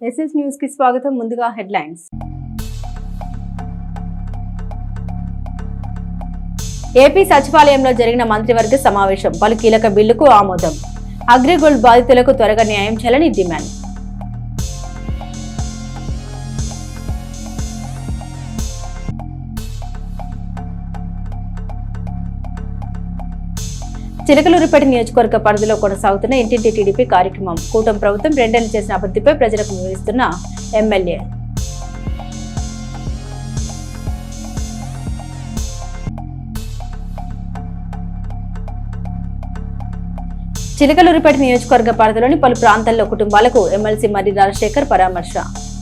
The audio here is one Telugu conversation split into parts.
ఎస్ఎస్ న్యూస్ కి స్వాగతం. ముందుగా హెడ్లైన్స్. ఏపీ సచివాలయంలో జరిగిన మంత్రివర్గ సమావేశం. పలు కీలక బిల్లుకు ఆమోదం. అగ్రిగోల్డ్ బాధితులకు త్వరగా న్యాయం చేయాలని డిమాండ్. చిలకలూరిపేట నియోజకవర్గ పరిధిలో కొనసాగుతున్న ఇంటింటి టీడీపీ కార్యక్రమం. కూటమి ప్రభుత్వం 2 ఏళ్లు చేసిన అభివృద్ధిపై ప్రజలకు వివరిస్తున్న ఎమ్మెల్యే. చిలకలూరిపేట నియోజకవర్గ పరిధిలోని పలు ప్రాంతాల్లో కుటుంబాలకు ఎమ్మెల్సీ మర్రి రాజశేఖర్ పరామర్శ.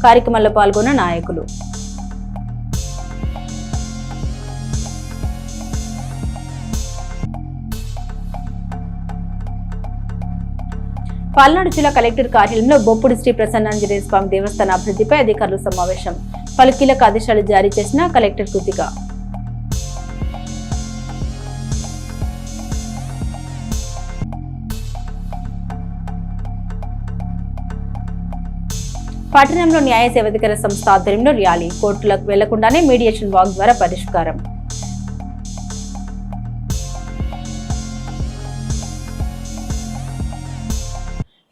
కార్యక్రమంలో పాల్గొన్న నాయకులు. పల్నాడు జిల్లా కలెక్టర్ కార్యాలయంలో బొప్పుడు శ్రీ ప్రసన్నాంజనేయ స్వామి దేవస్థాన అభివృద్ధిపై అధికారుల సమావేశం. పలు కీలక ఆదేశాలు జారీ చేసిన కలెక్టర్ కృతిక. పట్టణంలో న్యాయ సేవాధికార సంస్థ ఆధ్వర్యంలో ర్యాలీ. కోర్టులకు వెళ్లకుండానే మీడియేషన్ వాక్ ద్వారా పరిష్కారం.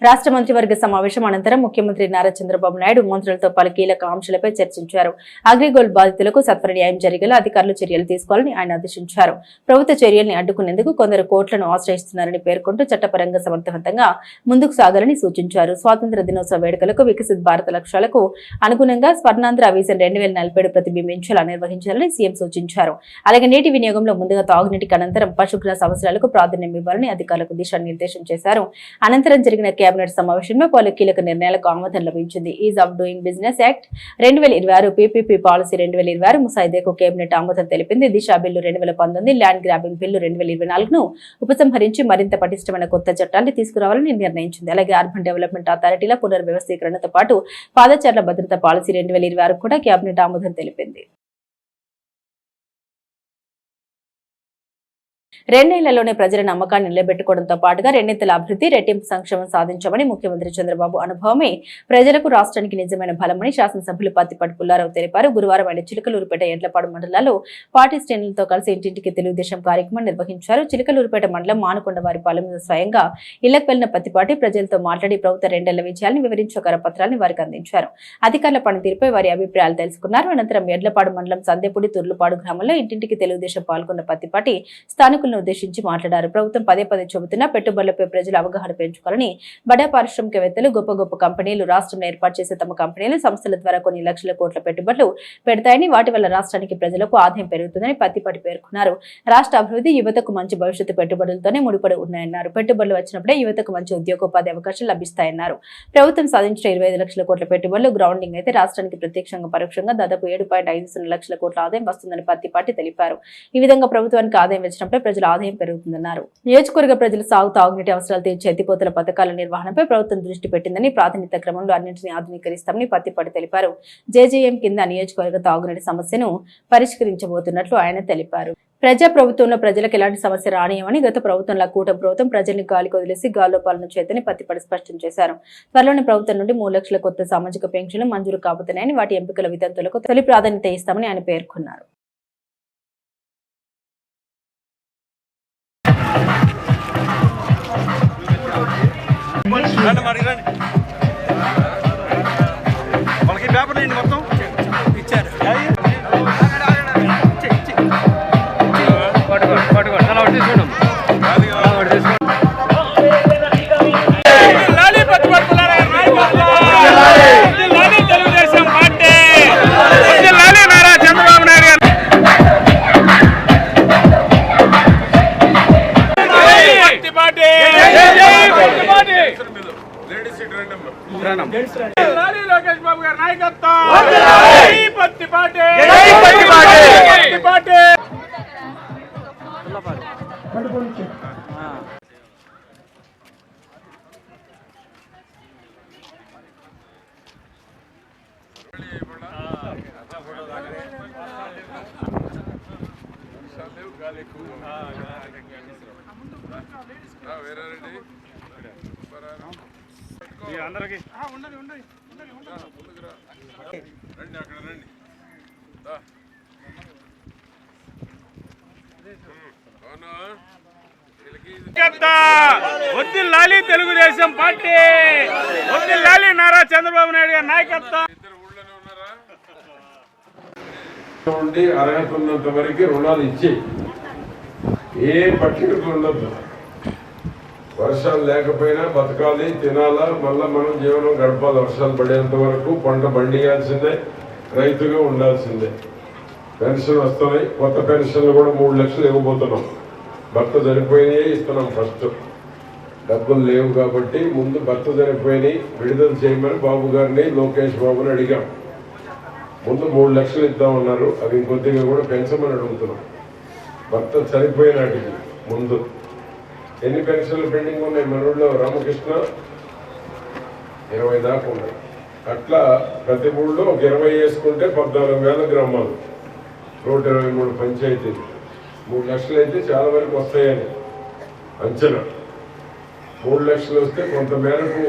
రాష్ట్ర మంత్రివర్గ సమావేశం అనంతరం ముఖ్యమంత్రి నారా చంద్రబాబు నాయుడు మంత్రులతో పలు కీలక అంశాలపై చర్చించారు. అగ్రిగోల్డ్ బాధితులకు సత్వర న్యాయం జరిగేలా అధికారులు చర్యలు తీసుకోవాలని ఆయన ఆదేశించారు. ప్రభుత్వ చర్యల్ని అడ్డుకునేందుకు కొందరు కోర్టులను ఆశ్రయిస్తున్నారని పేర్కొంటూ చట్టపరంగా సమర్థవంతంగా ముందుకు సాగాలని సూచించారు. స్వాతంత్ర దినోత్సవ వేడుకలకు వికసిత్ భారత లక్ష్యాలకు అనుగుణంగా స్వర్ణాంధ్ర విజన్ 2047 ప్రతిబింబించేలా నిర్వహించాలని సీఎం సూచించారు. అలాగే నీటి వినియోగంలో ముందుగా తాగునీటికి అనంతరం పశుగ్రాస అవసరాలకు ప్రాధాన్యం ఇవ్వాలని అధికారులకు దిశానిర్దేశం చేశారు. అనంతరం జరిగిన కేబినెట్ సమావేశంలో పలు కీలక నిర్ణయాలకు ఆమోదం లభించింది. Ease of doing business act 2026, PPP policy 2026 ముసాయిదాకు కేబినెట్ ఆమోదం తెలిపింది. Disha bill 2019, land grabbing bill 2024ను ఉపసంహరించి మరింత పటిష్టమైన కొత్త చట్టాన్ని తీసుకురావాలని నిర్ణయించింది. అలాగే అర్బన్ డెవలప్మెంట్ అథారిటీల పునర్వ్యవస్థీకరణతో పాటు పాదచారుల భద్రత పాలసీ 2026 కూడా కేబినెట్ ఆమోదం తెలిపింది. 2 ఏళ్లలోనే ప్రజల నమ్మకాన్ని నిలబెట్టుకోవడంతో పాటుగా రెండింతల అభివృద్ధి, రెట్టింపు సంక్షేమం సాధించామని ముఖ్యమంత్రి చంద్రబాబు అనుభవమే ప్రజలకు, రాష్ట్రానికి నిజమైన బలమని శాసనసభ్యులు పత్తిపాటి పుల్లారావు తెలిపారు. గురువారం ఆయన చిలకలూరిపేట, ఎడ్లపాడు మండలాల్లో పార్టీ శ్రేణులతో కలిసి ఇంటింటికి తెలుగుదేశం కార్యక్రమం నిర్వహించారు. చిలకలూరిపేట మండలం మానుకొండవారిపాలెం స్వయంగా ఇళ్లకు వెళ్లిన పత్తిపాటి ప్రజలతో మాట్లాడి ప్రభుత్వ 2 ఏళ్ల విజయాలను వివరించే కరపత్రాన్ని వారికి అందించారు. అధికారుల పనితీరుపై వారి అభిప్రాయాలు తెలుసుకున్నారు. అనంతరం ఎడ్లపాడు మండలం సందేపూడి, తుర్లుపాడు గ్రామంలో ఇంటింటికి తెలుగుదేశం పాల్గొన్న పత్తిపాటి స్థానికులను ఉద్దేశించి మాట్లాడారు. ప్రభుత్వం పదే చెబుతున్న పెట్టుబడులపై ప్రజల అవగాహన పెంచుకోవాలని, బడా పారిశ్రామికవేత్తలు, గొప్ప కంపెనీలు రాష్ట్రంలో ఏర్పాటు చేసే తమ కంపెనీలు, సంస్థల ద్వారా కొన్ని లక్షల కోట్ల పెట్టుబడులు పెడతాయని, వాటి వల్ల రాష్ట్రానికి ప్రజలకు ఆదాయం పెరుగుతుందని పత్తిపాటి పేర్కొన్నారు. రాష్ట్ర అభివృద్ధి, యువతకు మంచి భవిష్యత్తు పెట్టుబడులతోనే ముడిపడి ఉన్నాయన్నారు. పెట్టుబడులు వచ్చినప్పుడే యువతకు మంచి ఉద్యోగోపాధి అవకాశాలు లభిస్తాయన్నారు. ప్రభుత్వం సాధించిన 25 లక్షల కోట్ల పెట్టుబడులు గ్రౌండింగ్ అయితే రాష్ట్రానికి ప్రత్యక్షంగా పరోక్షంగా దాదాపు 7.50 లక్షల కోట్ల ఆదాయం వస్తుందని పత్తిపాటి తెలిపారు. ఈ విధంగా ప్రభుత్వానికి ఆదాయం వచ్చినప్పుడే ప్రజల ఆదాయం పెరుగుతుందన్నారు. నియోజకవర్గ ప్రజల సాగు, తాగునీటి అవసరాలు తీర్చే ఎత్తిపోతల పథకాల నిర్వహణపై ప్రభుత్వం దృష్టి పెట్టిందని, ప్రాధాన్యత క్రమంలో అన్నింటినీ ఆధునీకరిస్తామని పత్తిపాటి తెలిపారు. జేజేఎం కింద నియోజకవర్గ తాగునీటి సమస్యను పరిష్కరించబోతున్నట్లు ఆయన తెలిపారు. ప్రజా ప్రభుత్వంలో ప్రజలకు ఎలాంటి సమస్య రానియమని, గత ప్రభుత్వంలో కూటమి ప్రభుత్వం ప్రజల్ని గాలికి వదిలేసి గాల్లో పాలన చేతని పత్తిపాటి స్పష్టం చేశారు. త్వరలోని ప్రభుత్వం నుండి 3 లక్షల కొత్త సామాజిక పెన్షన్లు మంజూరు కాబోతున్నాయని, వాటి ఎంపికల వితంతులకు తొలి ప్రాధాన్యత ఇస్తామని ఆయన పేర్కొన్నారు. వాళ్ళకి పేపర్ ఏంటి మొత్తం ఇచ్చారు. తెలుగుదేశం పార్టీ నారా చంద్రబాబు నాయుడు గారు లోకేష్ బాబు గారి నాయకత్వం పత్తిపాటి వేరే అందరికి రండి అక్కడ రండి వద్దిల్లాలి తెలుగుదేశం పార్టీ, వద్దిల్లాలి నారా చంద్రబాబు నాయుడు గారి నాయకత్వం. ఉండి అర్హత ఉన్నంత వరకు రుణాలు ఇచ్చి ఏ పట్టికలు ఉండద్దు. వర్షాలు లేకపోయినా బతకాలి, తినాలా, మళ్ళా మనం జీవనం గడపాలి. వర్షాలు పడేంత వరకు పంట పండియాల్సిందే, రైతుగా ఉండాల్సిందే. పెన్షన్ వస్తున్నాయి, కొత్త పెన్షన్లు కూడా 3 లక్షలు ఇవ్వబోతున్నాం. భర్త చనిపోయినాయి ఇస్తున్నాం. ఫస్ట్ డబ్బులు లేవు కాబట్టి ముందు భర్త చనిపోయినాయి విడుదల చేయమని బాబు గారిని, లోకేష్ బాబుని అడిగాం. ముందు 3 లక్షలు ఇద్దామన్నారు, అవి ఇంకొద్దిగా కూడా పెంచమని అడుగుతున్నాం. భర్త చనిపోయినాటికి ముందు ఎన్ని పెన్షన్లు పెండింగ్ ఉన్నాయి మన ఊళ్ళో? రామకృష్ణ 20 దాకా ఉన్నాయి. అట్లా ప్రతి ఊళ్ళో ఒక 20 వేసుకుంటే 14,000 గ్రామాలు, 123 పంచాయతీలు. 3 లక్షలు అయితే చాలా వరకు వస్తాయని అంచనా. 3 లక్షలు వస్తే కొంత మేరకు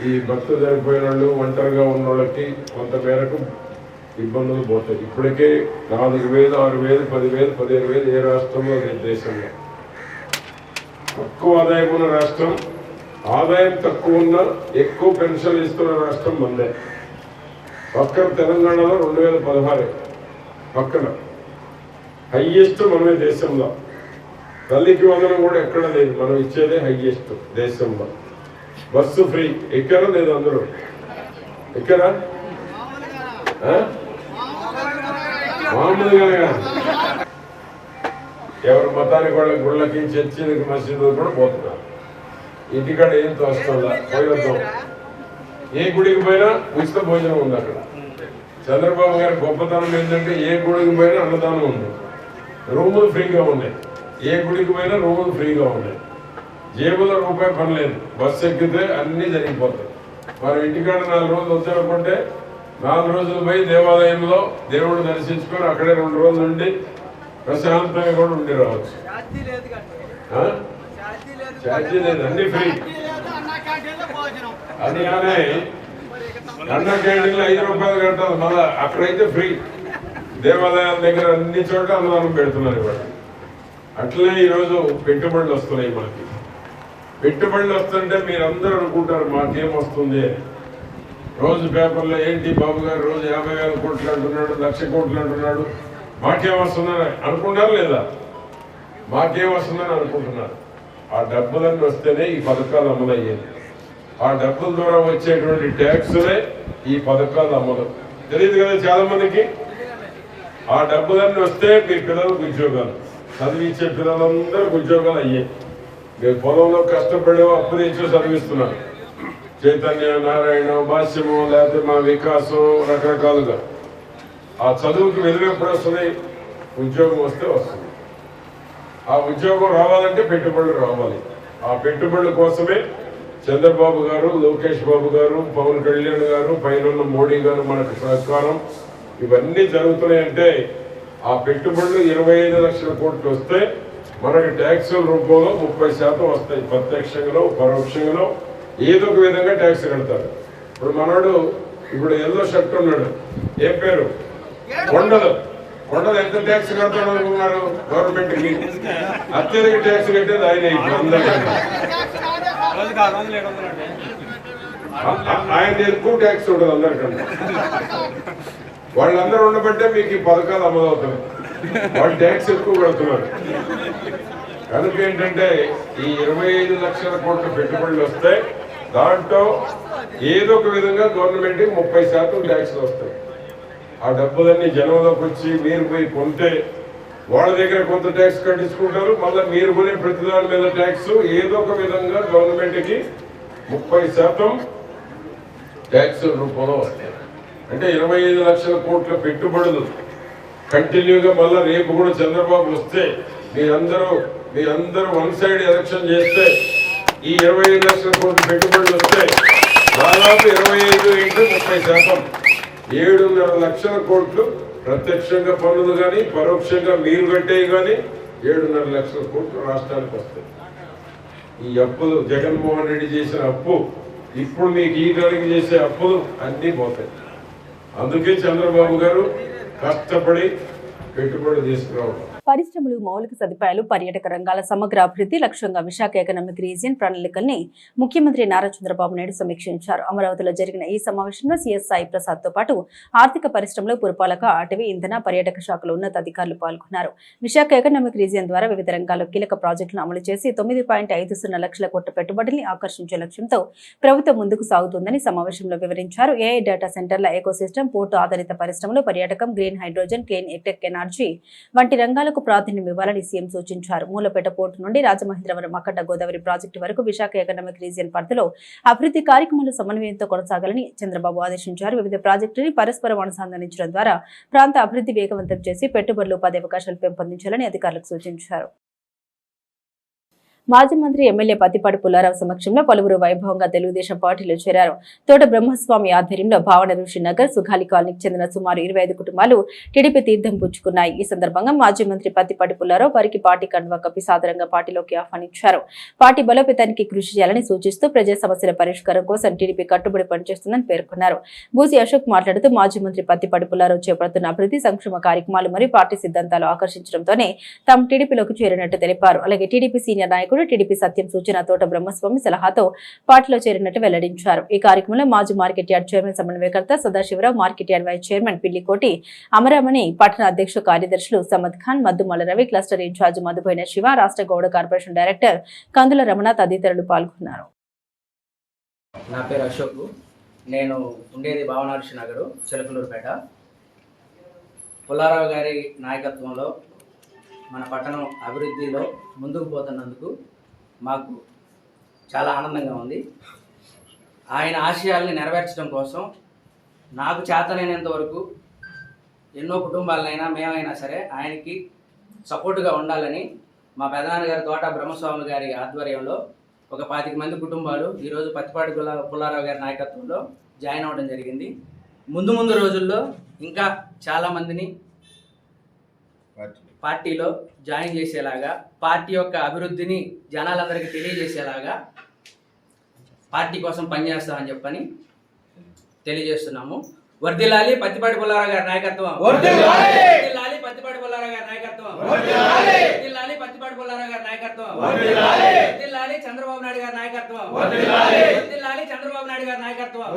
ఈ భర్త చనిపోయిన వాళ్ళు, ఒంటరిగా ఉన్న వాళ్ళకి కొంత మేరకు ఇబ్బందులు పోతాయి. ఇప్పటికే 4,000, 6,000, 10,000, 15,000 ఏ రాష్ట్రంలో లేదు దేశంలో. తక్కువ ఆదాయం ఉన్న రాష్ట్రం, ఆదాయం తక్కువ ఉన్న ఎక్కువ పెన్షన్లు ఇస్తున్న రాష్ట్రం మందే. పక్కన తెలంగాణలో 2016 పక్కన హైయెస్ట్ మనమే దేశంలో. తల్లికి వందనం కూడా ఎక్కడ లేదు, మనం ఇచ్చేదే హైయెస్ట్ దేశంలో. బస్సు ఫ్రీ ఎక్కరా లేదు? అందరూ ఎక్కరా? మామూలుగా ఎవరి మతానికి వాళ్ళ గుళ్ళకి, చర్చిలకి, మసీదులకు కూడా పోతున్నారు. ఇంటికాడ ఏం తోస్తుందా? పోయిద్దాం. ఏ గుడికి పోయినా ఉచిత భోజనం ఉంది. అక్కడ చంద్రబాబు గారి గొప్పతనం ఏంటంటే ఏ గుడికి పోయినా అన్నదానం ఉంది, రూములు ఫ్రీగా ఉన్నాయి. ఏ గుడికి పోయినా రూములు ఫ్రీగా ఉన్నాయి. జేబులో రూపాయి పని లేదు. బస్సు ఎక్కితే అన్నీ జరిగిపోతాయి. మనం ఇంటికాడ 4 రోజులు వచ్చారనుకుంటే 4 రోజులు పోయి దేవాలయంలో దేవుడు దర్శించుకొని అక్కడే 2 రోజులు ఉండి ప్రశాంతంగా కూడా ఉండి రావచ్చు. ఛార్జీ లేదు, అన్ని ఫ్రీ. అది కానీ అన్న క్యాంటీన్లో 5 రూపాయలు కట్టాలి. మళ్ళా అక్కడైతే ఫ్రీ. దేవాలయాల దగ్గర అన్ని చోట్ల అన్నదానం పెడుతున్నారు ఇవాళ. అట్లనే ఈరోజు పెట్టుబడులు వస్తున్నాయి మనకి. పెట్టుబడులు వస్తుంటే మీరందరూ అనుకుంటారు మాకేం వస్తుంది. రోజు పేపర్లో ఏంటి బాబు గారు రోజు 50,000 కోట్లు అంటున్నాడు, 1,00,000 కోట్లు అంటున్నాడు, మాకేం వస్తుందని అనుకుంటారు లేదా? మాకేం వస్తుందని అనుకుంటున్నారు. ఆ డబ్బులన్నీ వస్తేనే ఈ పథకాలు అమలయ్యేది. ఆ డబ్బుల ద్వారా వచ్చేటువంటి ట్యాక్సులే ఈ పథకాలు అమలు. తెలియదు కదా చాలా మందికి. ఆ డబ్బులన్నీ వస్తే మీ పిల్లలకు ఉద్యోగాలు, చదివించే పిల్లలందరికీ ఉద్యోగాలు అయ్యాయి. మీరు పొలంలో కష్టపడి అప్పు తెచ్చి చదివిస్తున్నారు. చైతన్య, నారాయణ, భాష్యము, లేకపోతే మా వికాసం, రకరకాలుగా. ఆ చదువుకి విలువ ఎప్పుడు వస్తుంది? ఉద్యోగం వస్తే వస్తుంది. ఆ ఉద్యోగం రావాలంటే పెట్టుబడులు రావాలి. ఆ పెట్టుబడుల కోసమే చంద్రబాబు గారు, లోకేష్ బాబు గారు, పవన్ కళ్యాణ్ గారు, పైన మోడీ గారు మనకు సహకారం ఇవన్నీ జరుగుతున్నాయంటే ఆ పెట్టుబడులు 25 లక్షల కోట్లు వస్తే మనకి ట్యాక్స్ రూపంలో 30% వస్తాయి. ప్రత్యక్షంగానో పరోక్షంగానో ఏదో ఒక విధంగా ట్యాక్స్ కడతారు. ఇప్పుడు మనోడు ఇప్పుడు ఎల్లో షర్ట్ ఉన్నాడు, ఏం పేరు? కొండలు. కొండలు ఎంత ట్యాక్స్ కడతాడు అనుకున్నారు? గవర్నమెంట్ కి అత్యధిక ట్యాక్స్ కట్టేది ఆయన. ఆయన ఎక్కువ ట్యాక్స్ ఉంటుంది అందరికన్నా. వాళ్ళందరూ ఉండబట్టే మీకు ఈ పథకాలు అమలవుతున్నాయి. వాళ్ళు ట్యాక్స్ ఎక్కువ కడుతున్నారు. కనుక ఏంటంటే ఈ 25 లక్షల కోట్ల పెట్టుబడులు వస్తే దాంట్లో ఏదో ఒక విధంగా గవర్నమెంట్కి 30% ట్యాక్స్లు వస్తాయి. ఆ డబ్బులన్నీ జనంలోకి వచ్చి మీరు పోయి కొంటే వాళ్ళ దగ్గర కొంత ట్యాక్స్ కట్టించుకుంటారు. మళ్ళీ మీరు కొనే ప్రతి దాని మీద ట్యాక్స్ ఏదో ఒక విధంగా గవర్నమెంట్కి 30% ట్యాక్స్ రూపంలో వస్తాయి. అంటే 25 లక్షల కోట్ల పెట్టుబడులు కంటిన్యూగా మళ్ళీ రేపు కూడా చంద్రబాబు వస్తే మీరందరూ 1 సైడ్ ఎలక్షన్ చేస్తే ఈ 25 లక్షల కోట్ల పెట్టుబడులు వస్తే దాదాపు 25 into 30%, 7.5 లక్షల కోట్లు ప్రత్యక్షంగా పన్నులు కానీ పరోక్షంగా మీరు కట్టేవి కానీ 7.5 లక్షల కోట్లు రాష్ట్రానికి వస్తాయి. ఈ అప్పులు జగన్మోహన్ రెడ్డి చేసిన అప్పు ఇప్పుడు మీకు ఈ గారికి చేసే అప్పులు అన్నీ పోతాయి. అందుకే చంద్రబాబు గారు కష్టపడి పెట్టుబడులు తీసుకురావడం. పరిశ్రమలు, మౌలిక సదుపాయాలు, పర్యాటక రంగాల సమగ్ర అభివృద్ధి లక్ష్యంగా విశాఖ ఎకనామిక్ రీజియన్ ప్రణాళికల్ని ముఖ్యమంత్రి నారా చంద్రబాబు నాయుడు సమీక్షించారు. అమరావతిలో జరిగిన ఈ సమావేశంలో సీఎస్ సాయి ప్రసాద్ తో పాటు ఆర్థిక పరిశ్రమలు, పురపాలక, అటవీ, ఇంధన, పర్యాటక శాఖల ఉన్నతాధికారులు పాల్గొన్నారు. విశాఖ ఎకనామిక్ రీజియన్ ద్వారా వివిధ రంగాల్లో కీలక ప్రాజెక్టులను అమలు చేసి 9.50 లక్షల కోట్ల పెట్టుబడుల్ని ఆకర్షించే లక్ష్యంతో ప్రభుత్వం ముందుకు సాగుతుందని సమావేశంలో వివరించారు. ఏఐ డేటా సెంటర్ల ఎకోసిస్టమ్, పోర్టు ఆధారిత పరిశ్రమలు, పర్యాటకం, green hydrogen, clean tech energy వంటి రంగాలకు ప్రాధాన్యం ఇవ్వాలని సీఎం సూచించారు. మూలపేట పోర్టు నుండి రాజమహేంద్రవరం అఖండ గోదావరి ప్రాజెక్టు వరకు విశాఖ ఎకనామిక్ రీజియన్ పరిధిలో అభివృద్ధి కార్యక్రమాలు సమన్వయంతో కొనసాగాలని చంద్రబాబు ఆదేశించారు. వివిధ ప్రాజెక్టులని పరస్పరం అనుసంధానించడం ద్వారా ప్రాంత అభివృద్ధి వేగవంతం చేసి పెట్టుబడులు, ఉపాధి అవకాశాలు పెంపొందించాలని అధికారులకు సూచించారు. మాజీ మంత్రి ఎమ్మెల్యే పత్తిపాటి పుల్లారావు సమక్షంలో పలువురు వైభవంగా తెలుగుదేశం పార్టీలో చేరారు. తోట బ్రహ్మస్వామి ఆధ్వర్యంలో భావన ఋషి నగర్, సుఖాలి కాలనీకి చెందిన సుమారు 25 కుటుంబాలు టీడీపీ తీర్థం పుచ్చుకున్నాయి. ఈ సందర్భంగా మాజీ మంత్రి పత్తిపాటి పుల్లారావు వారికి పార్టీ కండువా కప్పి సాదరంగా పార్టీలోకి ఆహ్వానించారు. పార్టీ బలోపేతానికి కృషి చేయాలని సూచిస్తూ ప్రజా సమస్యల పరిష్కారం కోసం టీడీపీ కట్టుబడి పనిచేస్తుందని పేర్కొన్నారు. బూసి అశోక్ మాట్లాడుతూ మాజీ మంత్రి పత్తిపాటి పుల్లారావు చేపడుతున్న అభివృద్ధి సంక్షేమ కార్యక్రమాలు మరియు పార్టీ సిద్ధాంతాలు ఆకర్షించడంతోనే తాము టీడీపీలోకి చేరినట్టు తెలిపారు. అలాగే టీడీపీ సీనియర్ నాయకుడు టీడీపీ సత్యం సూచన తోట బ్రహ్మస్వామి సలహాతో పార్టీలో చేరినట్టు వెల్లడించారు. ఈ కార్యక్రమంలో మాజీ మార్కెట్ యార్డ్ చైర్మన్ సమన్వయకర్త Sadasivarao, market yard vice chairman Pillikoti Amaramani, పట్టణ అధ్యక్ష కార్యదర్శులు సమద్ ఖాన్, మద్దుమల్ల రవి, క్లస్టర్ ఇన్ఛార్జ్ మధుబోయిన శివ, రాష్ట్ర గౌడ కార్పొరేషన్ డైరెక్టర్ కందుల రమణ తదితరులు పాల్గొన్నారు. నా పేరు అశోక్. నేను ఉండేది భావనార్షి నగరు, చిలకలూరుపేట. పుల్లారావు గారి నాయకత్వంలో మన పట్టణం అభివృద్ధిలో ముందుకు పోతున్నందుకు మాకు చాలా ఆనందంగా ఉంది. ఆయన ఆశయాల్ని నెరవేర్చడం కోసం నాకు చేతనైనంత వరకు ఎన్నో కుటుంబాలనైనా మేమైనా సరే ఆయనకి సపోర్టుగా ఉండాలని మా పెదనాన్నగారి తోట బ్రహ్మస్వామి గారి ఆధ్వర్యంలో ఒక 25 మంది కుటుంబాలు ఈరోజు పత్తిపాటి పుల్లారావు గారి నాయకత్వంలో జాయిన్ అవ్వడం జరిగింది. ముందు రోజుల్లో ఇంకా చాలామందిని పార్టీలో జాయిన్ చేసేలాగా, పార్టీ యొక్క అభివృద్ధిని జనాలందరికీ తెలియజేసేలాగా పార్టీ కోసం పనిచేస్తామని చెప్పని తెలియజేస్తున్నాము. వర్ధిల్లాలి పత్తిపాటి పుల్లారావు గారి నాయకత్వం, వర్ధిల్లాలి పత్తిపాటి పుల్లారావు గారి నాయకత్వం, వర్ధిల్లాలి పత్తిపాటి పుల్లారావు గారి నాయకత్వం, వర్ధిల్లాలి చంద్రబాబు నాయుడు గారి నాయకత్వం, వర్ధిల్లాలి చంద్రబాబు నాయుడు గారి నాయకత్వం,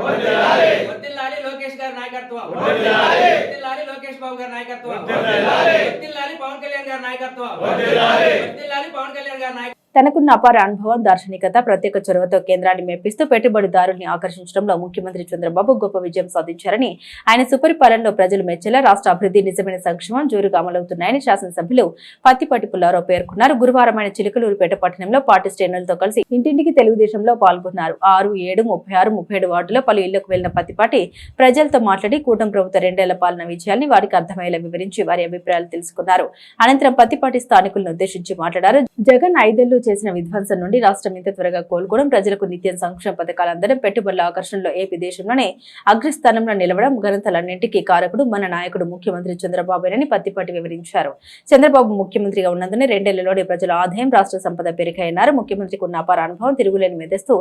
వర్ధిల్లాలి లోకేష్ గారి నాయకత్వం, వర్ధిల్లాలి లోకేష్ బాబు గారి నాయకత్వం, వర్ధిల్లాలి పవన్ కళ్యాణ్ గారి నాయకత్వం, వర్ధిల్లాలి పవన్ కళ్యాణ్ గారి నాయకత్వం. తనకున్న అపార అనుభవం, దార్శనికత, ప్రత్యేక చొరవతో కేంద్రాన్ని మెప్పిస్తూ పెట్టుబడిదారుల్ని ఆకర్షించడంలో ముఖ్యమంత్రి చంద్రబాబు గొప్ప విజయం సాధించారని, ఆయన సుపరిపాలనలో ప్రజలు మెచ్చేలా రాష్ట్ర అభివృద్ధి, నిజమైన సంక్షేమం జోరుగా అమలవుతున్నాయని శాసనసభ్యులు పత్తిపాటి పుల్లారావు పేర్కొన్నారు. గురువారం ఆయన చిలకలూరుపేట పట్టణంలో పార్టీ శ్రేణులతో కలిసి ఇంటింటికి తెలుగుదేశంలో పాల్గొన్నారు. 6, 7, 36, 37 వార్డులో పలు ఇళ్లకు వెళ్లిన పత్తిపాటి ప్రజలతో మాట్లాడి కూటమి ప్రభుత్వ 2 ఏళ్ల పాలన విజయాల్ని వారికి అర్థమయ్యేలా వివరించి వారి అభిప్రాయాలు తెలుసుకున్నారు. అనంతరం పత్తిపాటి స్థానికులను ఉద్దేశించి మాట్లాడారు. జగన్ 5 ఏళ్లు చేసిన విధ్వంసం నుండి రాష్ట్రం ఇంత త్వరగా కోలుకోవడం, ప్రజలకు నిత్యం సంక్షేమ పథకాలు అందడం, పెట్టుబడుల ఆకర్షణలో ఏపీ దేశంలోనే అగ్రస్థానంలో నిలవడం ఘనతలన్నింటికీ కారకుడు మన నాయకుడు ముఖ్యమంత్రి చంద్రబాబునని పత్తిపాటి వివరించారు. చంద్రబాబు ముఖ్యమంత్రిగా ఉన్నందునే 2 ఏళ్లలోనే ప్రజల ఆదాయం, రాష్ట్ర సంపద పెరిగాయన్నారు. ముఖ్యమంత్రికి ఉన్న అపార అనుభవం, తిరుగులేని మెదస్తూ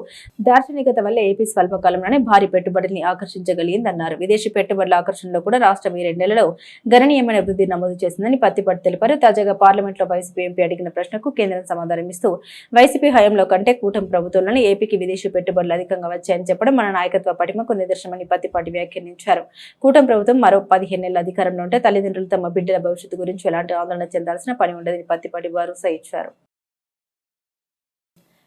దార్శనికత వల్ల ఏపీ స్వల్పకాలంలోనే భారీ పెట్టుబడిని ఆకర్షించగలిగిందన్నారు. విదేశీ పెట్టుబడుల ఆకర్షణలో కూడా రాష్ట్రం ఈ 2 ఏళ్లలో గణనీయమైన అభివృద్ధి నమోదు చేసిందని పత్తిపాటి తెలిపారు. తాజాగా పార్లమెంట్లో వైసీపీ ఎంపీ అడిగిన ప్రశ్నకు కేంద్రం సమాధానమిస్తూ వైసీపీ హయాంలో కంటే కూటమి ప్రభుత్వంలోనే ఏపీకి విదేశీ పెట్టుబడులు అధికంగా వచ్చాయని చెప్పడం మన నాయకత్వ పటిమకు నిదర్శనమని పత్తిపాటి వ్యాఖ్యానించారు. కూటమి ప్రభుత్వం మరో 15 ఏళ్ల అధికారంలో ఉంటే తల్లిదండ్రులు తమ బిడ్డల భవిష్యత్తు గురించి ఎలాంటి ఆందోళన చెందాల్సిన పని ఉండదని పత్తిపాటి భరోసా ఇచ్చారు.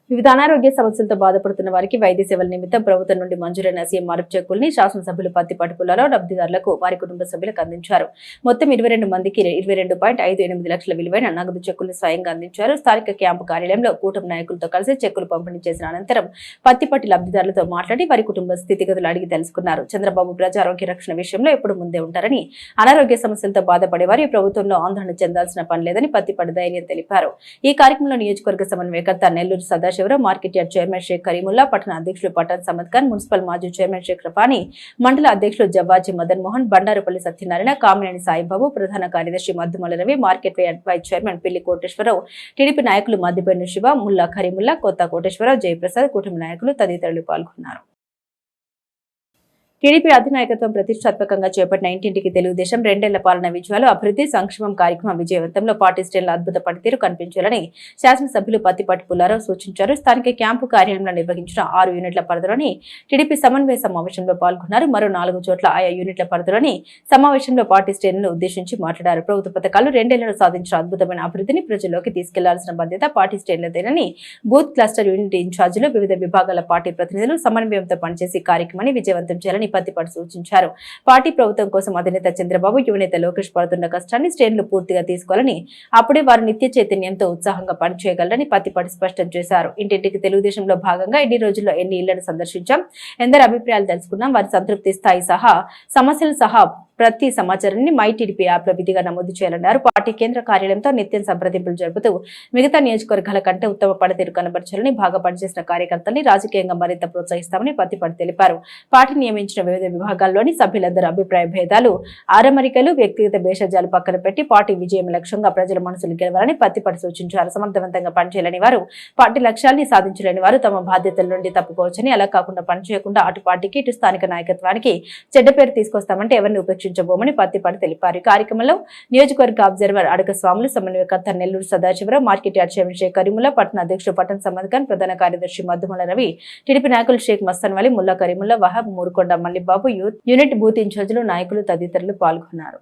వివిధ అనారోగ్య సమస్యలతో బాధపడుతున్న వారికి వైద్య సేవల నిమిత్తం ప్రభుత్వం నుండి మంజూరైన సీఎంఆర్ఎఫ్ చెక్కుల్ని శాసనసభ్యులు పత్తిపాటి పుల్లారావు లబ్ధిదారులకు వారి కుటుంబ సభ్యులకు అందించారు. మొత్తం 22 మందికి 22.58 లక్షల విలువైన నగదు చెక్కుల్ని స్వయంగా అందించారు. స్థానిక క్యాంపు కార్యాలయంలో కూటమి నాయకులతో కలిసి చెక్కులు పంపిణీ చేసిన అనంతరం పత్తిపాటి లబ్ధిదారులతో మాట్లాడి వారి కుటుంబ స్థితిగతులు అడిగి తెలుసుకున్నారు. చంద్రబాబు ప్రజారోగ్య రక్షణ విషయంలో ఎప్పుడు ముందే ఉంటారని, అనారోగ్య సమస్యలతో బాధపడేవారు ఈ ప్రభుత్వంలో ఆందోళన చెందాల్సిన పని లేదని పత్తిపాటి ధైర్యం తెలిపారు. ఈ కార్యక్రమంలో నియోజకవర్గ సమన్వయకర్త Nellore Sadashiva, Sadasivarao, market yard chairman Sheikh Karimulla, పట్టణ అధ్యక్షులు పఠాన్ సమద్ ఖాన్, మున్సిపల్ మాజీ చైర్మన్ షేక్ రఫానీ, మండల అధ్యక్షులు జవ్వాజీ మదన్ మోహన్, బండారుపల్లి సత్యనారాయణ, కామినేని సాయిబాబు, ప్రధాన కార్యదర్శి Maddumala Ravi, market yard vice chairman Pilli Koteswararao, TDP నాయకులు మద్దిపెన్ను శివ, ముల్లా కరీముల్లా, కొత్త కోటేశ్వరరావు, జయప్రసాద్, కుటుంబ నాయకులు తదితరులు పాల్గొన్నారు. టీడీపీ అధినాయకత్వం ప్రతిష్టాత్మకంగా చేపట్టిన ఇంటింటికి తెలుగుదేశం 2 ఏళ్ల పాలన విజయాలు, అభివృద్ధి, సంక్షేమం కార్యక్రమం విజయవంతంలో పార్టీ శ్రేణుల అద్భుత పనితీరు కనిపించాలని శాసనసభ్యులు పత్తిపాటి పుల్లారావు సూచించారు. స్థానిక క్యాంపు కార్యాలయంలో నిర్వహించిన 6 యూనిట్ల పరిధిలోని టీడీపీ సమన్వయ సమావేశంలో పాల్గొన్నారు. మరో 4 చోట్ల ఆయా యూనిట్ల పరిధిలోని సమావేశంలో పార్టీ శ్రేణులను ఉద్దేశించి మాట్లాడారు. ప్రభుత్వ పథకాలు 2 ఏళ్లలో సాధించిన అద్భుతమైన అభివృద్ధిని ప్రజల్లోకి తీసుకెళ్లాల్సిన బాధ్యత పార్టీ శ్రేణులదేనని బూత్ క్లస్టర్ యూనిట్ ఇన్ఛార్జీలు, వివిధ విభాగాల పార్టీ ప్రతినిధులు సమన్వయంతో పనిచేసి కార్యక్రమాన్ని విజయవంతం చేయాలని పత్తిపాటి సూచించారు. పార్టీ ప్రభుత్వం కోసం అధినేత చంద్రబాబు, యువనేత లోకేష్ పడుతున్న కష్టాన్ని శ్రేణులు పూర్తిగా తీసుకోవాలని, అప్పుడే వారు నిత్య చైతన్యంతో ఉత్సాహంగా పనిచేయగలరని పత్తిపాటి స్పష్టం చేశారు. ఇంటింటికి తెలుగుదేశంలో భాగంగా ఎన్ని రోజుల్లో ఎన్ని ఇళ్లను సందర్శించాం, ఎందరి అభిప్రాయాలు తెలుసుకున్నాం, వారి సంతృప్తి స్థాయి సహా సమస్యలు సహా ప్రతి సమాచారాన్ని మై టీడీపీ యాప్ లో విధిగా నమోదు చేయాలన్నారు. పార్టీ కేంద్ర కార్యాలయంతో నిత్యం సంప్రదింపులు జరుపుతూ మిగతా నియోజకవర్గాల కంటే ఉత్తమ పనితీరు కనబరచాలని, బాగా పనిచేసిన కార్యకర్తల్ని రాజకీయంగా మరింత ప్రోత్సహిస్తామని పత్తిపాటి తెలిపారు. పార్టీ నియమించిన వివిధ విభాగాల్లోని సభ్యులందరూ అభిప్రాయ భేదాలు, ఆరమరికలు, వ్యక్తిగత భేషజాలు పక్కన పెట్టి పార్టీ విజయం లక్ష్యంగా ప్రజల మనసులు గెలవాలని పత్తిపాటి సూచించారు. సమర్థవంతంగా పనిచేయాలని వారు, పార్టీ లక్ష్యాల్ని సాధించలేని వారు తమ బాధ్యతల నుండి తప్పుకోవచ్చని, అలా కాకుండా పనిచేయకుండా అటు పార్టీకి ఇటు స్థానిక నాయకత్వానికి చెడ్డ పేరు తీసుకొస్తామంటే ఎవరిని ఉపేక్షించబోమని పత్తిపాటి తెలిపారు. ఈ కార్యక్రమంలో నియోజకవర్గ అబ్జర్వర్ అడక స్వాములు, సమన్వయకర్త Nellore Sadasivarao, market yard chairman Sheikh Karimulla, పట్టణ అధ్యక్షుడు పఠాన్ సమద్ ఖాన్, ప్రధాన కార్యదర్శి మద్దుమల రవి, టీడీపీ నాయకులు షేక్ మస్తాన్ వలి, ముల్లా కరీముల్లా, వహాబ్, మూరుకొండ మల్లిబాబు, యూనిట్ బూత్ ఇన్ఛార్జీలు, నాయకులు తదితరులు పాల్గొన్నారు.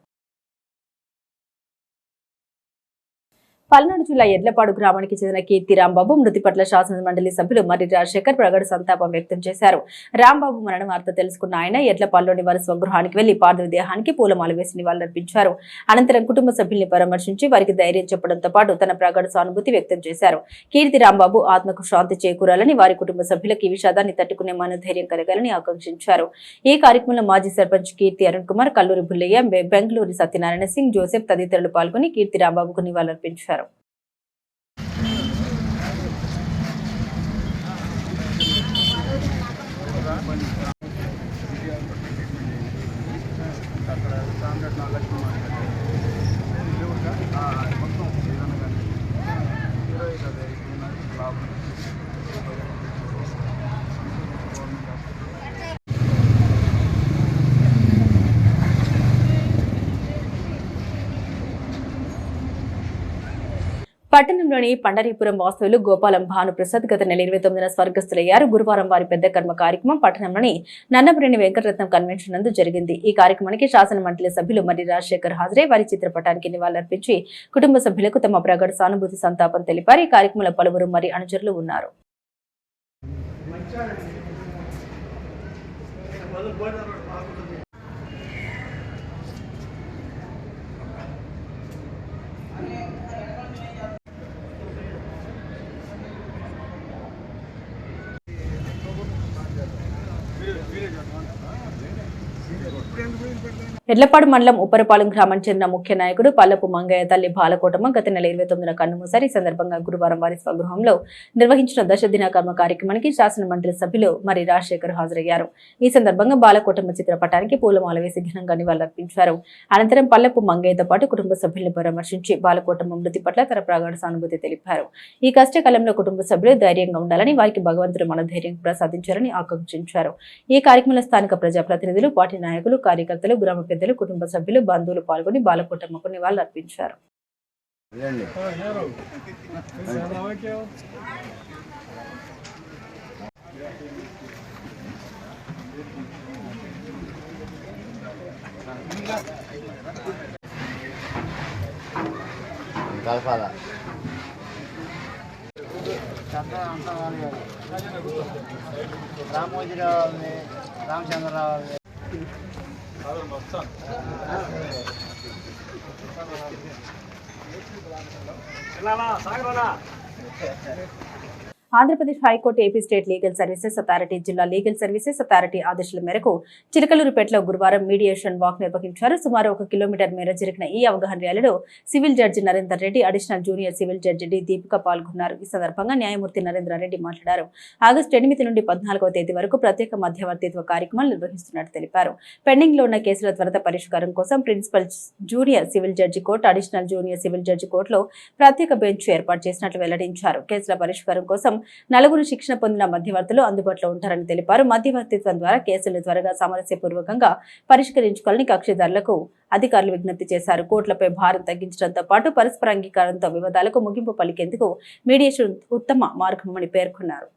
పల్నాడు జిల్లా ఎడ్లపాడు గ్రామానికి చెందిన కీర్తి రాంబాబు మృతి పట్ల శాసన మండలి సభ్యులు మర్రి రాజశేఖర్ ప్రగాఢ సంతాపం వ్యక్తం చేశారు. రాంబాబు మరణ వార్త తెలుసుకున్న ఆయన ఎడ్లపాడులోని వారి స్వగృహానికి వెళ్లి పార్థివ దేహానికి పూలమాల వేసి నివాళులర్పించారు. అనంతరం కుటుంబ సభ్యుల్ని పరామర్శించి వారికి ధైర్యం చెప్పడంతో పాటు తన ప్రగాఢ సానుభూతి వ్యక్తం చేశారు. కీర్తి రాంబాబు ఆత్మకు శాంతి చేకూరాలని, వారి కుటుంబ సభ్యులకు ఈ విషాదాన్ని తట్టుకునే మనోధైర్యం కలగాలని ఆకాంక్షించారు. ఈ కార్యక్రమంలో మాజీ సర్పంచ్ కీర్తి అరుణ్ కుమార్, కల్లూరి బుల్లయ్య, బెంగళూరు సత్యనారాయణ సింగ్, జోసెఫ్ తదితరులు పాల్గొని కీర్తి రాంబాబుకు నివాళులర్పించారు. పట్టణంలోని పండరీపురం వాస్తవులు గోపాలం భానుప్రసాద్ గత నెల 29న స్వర్గస్థులయ్యారు. గురువారం వారి పెద్ద కర్మ కార్యక్రమం పట్టణంలోని నన్నపరేణి వెంకటరత్నం కన్వెన్షన్ నందు జరిగింది. ఈ కార్యక్రమానికి శాసన మండలి సభ్యులు మర్రి రాజశేఖర్ హాజరై వారి చిత్రపటానికి నివాళులర్పించి కుటుంబ సభ్యులకు తమ ప్రగాఢ సానుభూతి సంతాపం తెలిపారు. ఈ కార్యక్రమంలో పలువురు మరి అనుచరులు ఉన్నారు. ఎడ్లపాడు మండలం ఉప్పరపాలెం గ్రామం చెందిన ముఖ్య నాయకుడు పల్లపు మంగయ్య తల్లి బాలకోటమ్మ గత నెల 29న కన్నుమూశారు. ఈ సందర్భంగా గురువారం వారి స్వగృహంలో నిర్వహించిన దశదిన కర్మ కార్యక్రమానికి శాసన మండలి సభ్యులు మరి రాజశేఖర్ హాజరయ్యారు. ఈ సందర్భంగా బాలకోటమ్మ చిత్రపటానికి పూలమాల వేసి ఘనంగా నివాళులర్పించారు. అనంతరం పల్లపు మంగయ్యతో పాటు కుటుంబ సభ్యులను పరామర్శించి బాలకోటమ్మ మృతి పట్ల తన ప్రగాఢ సానుభూతి తెలిపారు. ఈ కష్టకాలంలో కుటుంబ సభ్యులు ధైర్యంగా ఉండాలని, వారికి భగవంతుడు మనోధైర్యం ప్రసాదించాలని ఆకాంక్షించారు. ఈ కార్యక్రమంలో స్థానిక ప్రజాప్రతినిధులు, పార్టీ నాయకులు, కార్యకర్తలు, గ్రామ పెద్దలు, కుటుంబ సభ్యులు, బంధువులు పాల్గొని బాలకోటమ్మకు నివాళులర్పించారు. Ramojirao, Ramachandrarao Andhra Pradesh high court AP state legal services authority జిల్లా లీగల్ సర్వీసెస్ అథారిటీ ఆదేశాల మేరకు చిలకలూరుపేటలో గురువారం మీడియేషన్ వాక్ నిర్వహించారు. సుమారు 1 కిలోమీటర్ మేర జరిగిన ఈ అవగాహన ర్యాలీలో civil judge Narender Reddy, additional junior civil judge D Deepika పాల్గొన్నారు. ఈ సందర్భంగా న్యాయమూర్తి నరేంద్ర రెడ్డి మాట్లాడారు. ఆగస్టు 8 నుండి 14వ తేదీ వరకు ప్రత్యేక మధ్యవర్తిత్వ కార్యక్రమాలు నిర్వహిస్తున్నట్టు తెలిపారు. పెండింగ్ లో ఉన్న కేసుల త్వరిత పరిష్కారం కోసం principal junior civil judge court, additional junior civil judge కోర్టులో ప్రత్యేక బెంచ్ ఏర్పాటు చేసినట్లు వెల్లడించారు. కేసుల పరిష్కారం కోసం 4 శిక్షణ పొందిన మధ్యవర్తులు అందుబాటులో ఉంటారని తెలిపారు. మధ్యవర్తిత్వం ద్వారా కేసులను త్వరగా సామరస్యపూర్వకంగా పరిష్కరించుకోవాలని కక్షిదారులకు అధికారులు విజ్ఞప్తి చేశారు. కోర్టులపై భారం తగ్గించడంతో పాటు పరస్పర అంగీకారంతో వివాదాలకు ముగింపు పలికేందుకు మీడియేషన్ ఉత్తమ మార్గమని పేర్కొన్నారు.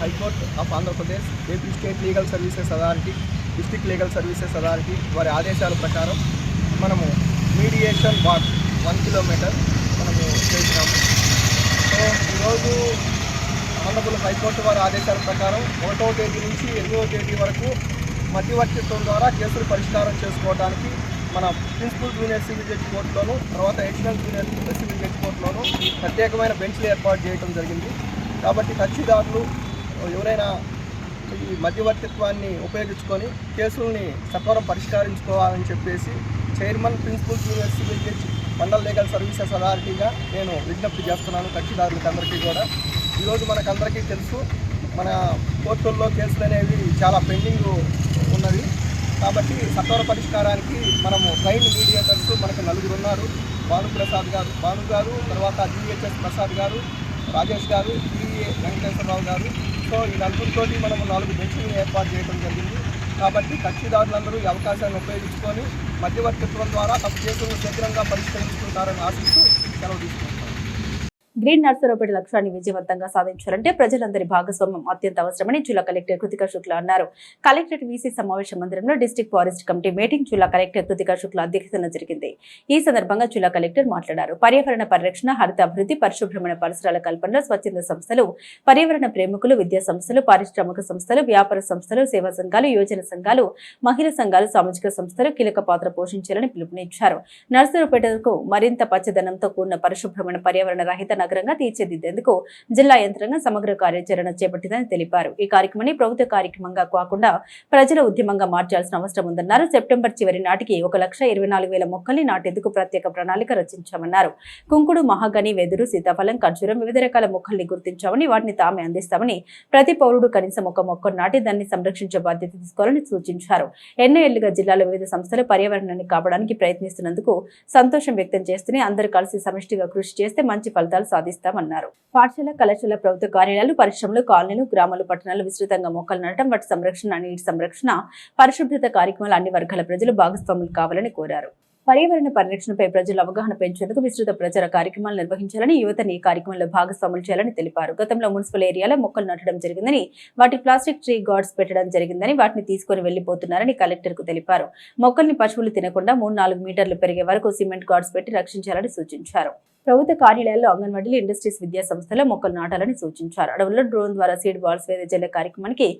High Court of Andhra Pradesh, AP State Legal Services Authority, District Legal Services Authority వారి ఆదేశాల ప్రకారం మనము మీడియేషన్ వాక్ 1 కిలోమీటర్ మనము చేసినాము. సో ఈరోజు ఆంధ్రప్రదేశ్ హైకోర్టు వారి ఆదేశాల ప్రకారం 1వ తేదీ నుంచి 8వ తేదీ వరకు మధ్యవర్తిత్వం ద్వారా కేసులు పరిష్కారం చేసుకోవడానికి మన ప్రిన్సిపల్ జూనియర్ సివిల్ జడ్జి కోర్టులోను, తర్వాత అడిషనల్ జూనియర్ సివిల్ జడ్జి కోర్టులోను ప్రత్యేకమైన బెంచ్లు ఏర్పాటు చేయడం జరిగింది. కాబట్టి కక్షిదారులు ఎవరైనా ఈ మధ్యవర్తిత్వాన్ని ఉపయోగించుకొని కేసుల్ని సత్వరం పరిష్కరించుకోవాలని చెప్పేసి chairman principal junior civil judge mandal legal services అథారిటీగా నేను విజ్ఞప్తి చేస్తున్నాను కక్షిదారులకు అందరికీ కూడా. ఈరోజు మనకందరికీ తెలుసు, మన కోర్టుల్లో కేసులు అనేవి చాలా పెండింగ్ ఉన్నవి. కాబట్టి సత్వర పరిష్కారానికి మనము ట్రైన్ మీడియేటర్స్ మనకు 4 ఉన్నారు. భాను గారు, తర్వాత GHS ప్రసాద్ గారు, రాజేష్ గారు, PA వెంకటేశ్వరరావు గారు. సో ఈ 4 మనము 4 బెంచ్లను ఏర్పాటు చేయడం జరిగింది. కాబట్టి కక్షిదారులందరూ ఈ అవకాశాన్ని ఉపయోగించుకొని మధ్యవర్తిత్వం ద్వారా తమ కేసులను శీఘ్రంగా పరిష్కరించుకుంటారని ఆశిస్తూ సెలవు తీసుకుంటారు. గ్రీన్ నర్సరావుపేట లక్ష్యాన్ని విజయవంతంగా సాధించాలంటే ప్రజలందరి భాగస్వామ్యం అత్యంత అవసరమని జిల్లా కలెక్టర్ కృతికా శుక్లా అన్నారు. కలెక్టరేట్ వీసీ సమావేశ మందిరంలో డిస్ట్రిక్ట్ ఫారెస్ట్ కమిటీ మీటింగ్ జిల్లా కలెక్టర్ కృతికా శుక్లా అధ్యక్షతన జరిగింది. ఈ సందర్భంగా జిల్లా కలెక్టర్ మాట్లాడారు. పర్యావరణ పరిరక్షణ, హరిత అభివృద్ధి, పరిశుభ్రమైన పరిసరాల కల్పనలో స్వచ్ఛంద సంస్థలు, పర్యావరణ ప్రేమికులు, విద్యా సంస్థలు, పారిశ్రామిక సంస్థలు, వ్యాపార సంస్థలు, సేవా సంఘాలు, యోజన సంఘాలు, మహిళా సంఘాలు, సామాజిక సంస్థలు కీలక పాత్ర పోషించాలని పిలుపునిచ్చారు. నర్సరావుపేటకు మరింత పచ్చదనంతో కూడిన పరిశుభ్రమైన పర్యావరణ రహిత నగరంగా తీర్చిదిద్దేందుకు జిల్లా యంత్రాంగం సమగ్ర కార్యాచరణ చేపట్టిందని తెలిపారు. ఈ కార్యక్రమాన్ని ప్రభుత్వ కార్యక్రమంగా కాకుండా ప్రజల ఉద్యమంగా మార్చాల్సిన అవసరం ఉందన్నారు. సెప్టెంబర్ చివరి నాటికి 1,24,000 మొక్కల్ని నాటేందుకు ప్రత్యేక ప్రణాళిక రచించామన్నారు. కుంకుడు, మహాగని, వెదురు, సీతాఫలం, ఖర్జూరం వివిధ రకాల మొక్కల్ని గుర్తించామని, వాటిని తామే అందిస్తామని, ప్రతి పౌరుడు కనీసం ఒక మొక్కను నాటి దాన్ని సంరక్షించే బాధ్యత తీసుకోవాలని సూచించారు. ఎన్నో ఏళ్లుగా జిల్లాలో వివిధ సంస్థలు పర్యావరణాన్ని కాపాడడానికి ప్రయత్నిస్తున్నందుకు సంతోషం వ్యక్తం చేస్తూనే అందరూ కలిసి సమిష్టిగా కృషి చేస్తే మంచి ఫలితాలు సాధిస్తామన్నారు. పాఠశాల, కళాశాల, ప్రభుత్వ కార్యాలయాలు, పరిశ్రమలు, కాలనీలు, గ్రామాలు, పట్టణాలు విస్తృతంగా మొక్కలు నాటడం, వాటి సంరక్షణ, నీటి సంరక్షణ, పరిశుభ్రత కార్యక్రమాలు అన్ని వర్గాల ప్రజలు భాగస్వాములు కావాలని కోరారు. పర్యావరణ పరిరక్షణపై ప్రజల అవగాహన పెంచేందుకు విస్తృత ప్రచార కార్యక్రమాలు నిర్వహించాలని యువతని ఈ కార్యక్రమంలో భాగస్వాములు చేయాలని తెలిపారు. గతంలో మున్సిపల్ ఏరియాలో మొక్కలు నాటడం జరిగిందని, వాటి ప్లాస్టిక్ ట్రీ గార్డ్స్ పెట్టడం జరిగిందని, వాటిని తీసుకుని వెళ్లిపోతున్నారని కలెక్టర్ కు తెలిపారు. మొక్కల్ని పశువులు తినకుండా 3-4 మీటర్లు పెరిగే వరకు సిమెంట్ గార్డ్స్ పెట్టి రక్షించాలని సూచించారు. ప్రభుత్వ కార్యాలయాల్లో, అంగన్వాడీలు, ఇండస్ట్రీస్, విద్యా సంస్థల్లో మొక్కలు నాటాలని సూచించారు. అడవుల్లో డ్రోన్ ద్వారా సీడ్ బాల్స్ వెదజల్లే కార్యక్రమానికి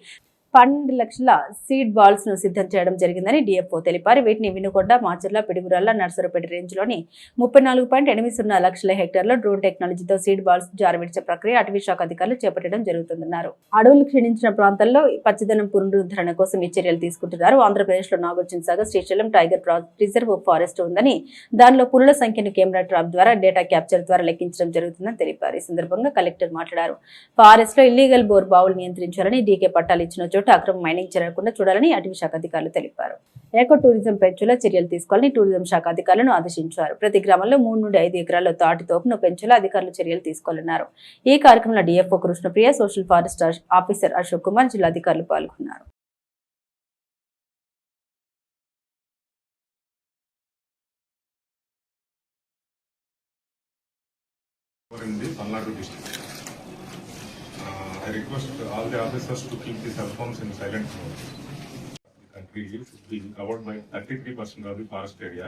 12 లక్షల సీడ్ బాల్స్ ను సిద్ధం చేయడం జరిగిందని డిఎఫ్ఓ తెలిపారు. వీటిని వినుకొండ, మాచర్ల, పిడుగురాళ్ల, నర్సరపేట రేంజ్ లోని 34.80 లక్షల హెక్టార్లో డ్రోన్ టెక్నాలజీతో సీడ్ బాల్స్ జారవిడిచే ప్రక్రియ అటవీ శాఖ అధికారులు చేపట్టడం జరుగుతుందన్నారు. అడవులు క్షీణించిన ప్రాంతాల్లో పచ్చదనం పునరుద్ధరణ కోసం ఈ చర్యలు తీసుకుంటున్నారు. ఆంధ్రప్రదేశ్ లో Nagarjuna Sagar, Srisailam tiger reserve forest ఉందని, దానిలో పులుల సంఖ్యను కెమెరా ట్రాప్ ద్వారా డేటా క్యాప్చర్ ద్వారా లెక్కించడం జరుగుతుందని తెలిపారు. ఈ సందర్భంగా కలెక్టర్ మాట్లాడారు. ఫారెస్ట్ లో ఇల్లీగల్ బోర్ బావులు నియంత్రించాలని, డీకే పట్టాలు ఇచ్చిన చోట అక్రమ మైనింగ్ జరగకుండా చూడాలని అటవీ శాఖ అధికారులు తెలిపారు. ఏకో టూరిజం పెంచేలా చర్యలు తీసుకోవాలని టూరిజం శాఖ అధికారులను ఆదేశించారు. ప్రతి గ్రామంలో 3 నుండి 5 ఎకరాల్లో తాటి తోపును పెంచేలా అధికారులు చర్యలు తీసుకోవాలన్నారు. ఈ కార్యక్రమంలో DFO Krishnapriya, social forest officer Ashok Kumar, జిల్లా అధికారులు పాల్గొన్నారు. In the Palnadu district. I request all the officers to keep the cell phones in silent mode. The country should be covered by 33% of the forest area.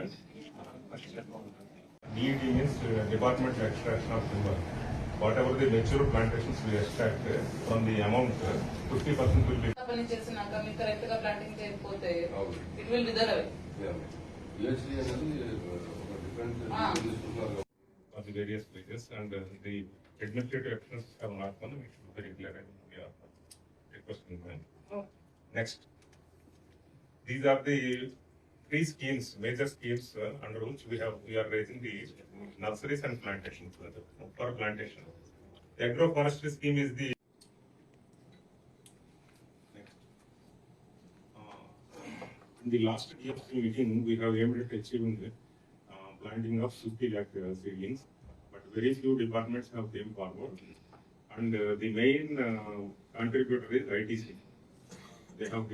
DET means Department Extraction of Timber. Whatever the mature plantations we extract from the amount, 50% will be. Correct planting it will wither away. Of the various places and the administrative actions have not come, we should be very clear and we are requesting them. Next, these are the 3 schemes, major schemes under which we are raising the nurseries and plantations for plantation. The agroforestry scheme is the next. In the last year's meeting, we have aimed at achieving the planting of 50 lakh seedlings, but very few departments have came forward, and the main contributor is ITC. They have